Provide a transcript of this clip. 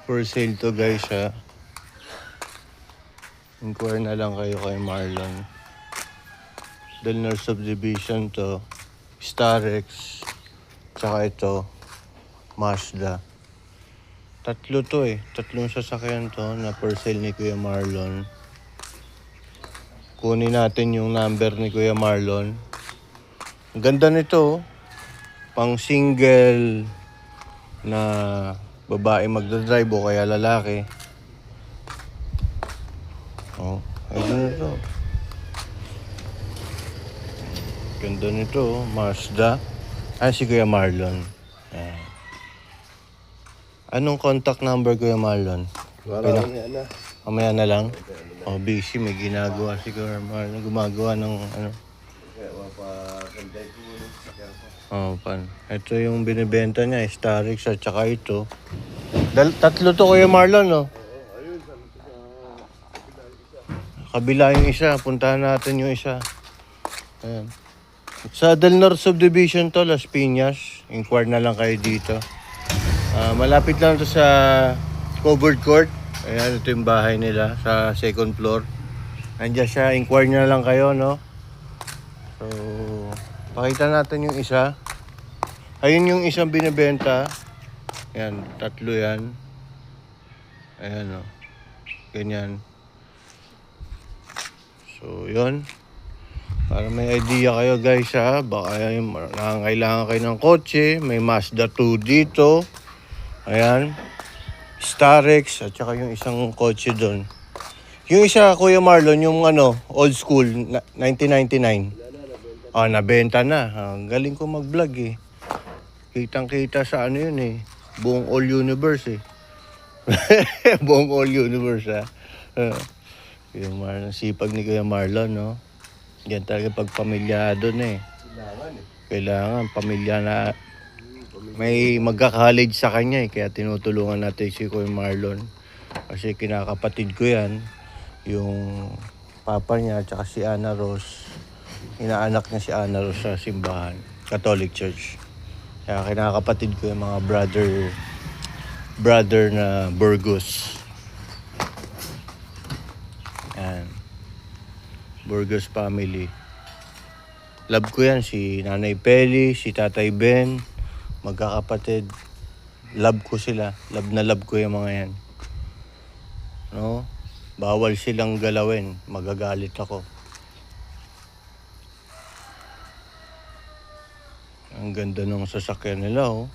For sale to guys ha. Inquire na lang kayo kay Marlon. Delnar subdivision to. Starex. Tsaka ito. Mazda. Tatlo to eh. Tatlong sasakyan to na for sale ni Kuya Marlon. Kunin natin yung number ni Kuya Marlon. Ang ganda nito. Pang single na babae magdadrive o kaya lalaki. Oh, ayun na ito. Ganda nito, Mazda. Si Kuya Marlon. Ayan. Anong contact number Kuya Marlon? Mamaya na lang. Oh, busy. May ginagawa si Kuya Marlon. Gumagawa ng ano. Oh, pan. Ito yung binibenta niya, Starex at saka ito. Tatlo to Kuya Marlon, no? Kabila yung isa. Puntahan natin yung isa. Ayan. Sa Delnar subdivision to, Las Piñas. Inquire na lang kayo dito. Malapit lang to sa covered court. Ayan, ito yung bahay nila sa second floor. Andiyan siya, inquire na lang kayo, no? So, pakita natin yung isa. Ayun yung isang binibenta. Ayan, tatlo yan. Ayan, no? Ganyan. So, yun. Para may idea kayo guys ha. Baka nangangailangan kayo ng kotse. May Mazda 2 dito. Ayan. Starex at saka yung isang kotse doon. Yung isa Kuya Marlon, yung ano, old school, 1999. Nabenta na. Galing ko mag-vlog eh. Kitang-kita sa ano yun eh. Buong All Universe eh. Buong All Universe ha. Kuya Marlon, sipag ni Kuya Marlon, no? Yan talaga pag pamilyado na eh. Kailangan pamilya na may magka-college sa kanya eh. Kaya tinutulungan natin si Kuya Marlon. Kasi kinakapatid ko yan. Yung papa niya at saka si Ana Rose. Inaanak niya si Ana Rose sa simbahan. Catholic Church. Kaya kinakapatid ko yung mga brother na Burgos. Yan. Burgos family. Love ko yan. Si Nanay Peli, si Tatay Ben. Magkakapatid. Love ko sila. Love na love ko yung mga yan. No? Bawal silang galawin. Magagalit ako. Ang ganda ng sasakyan nila, oh.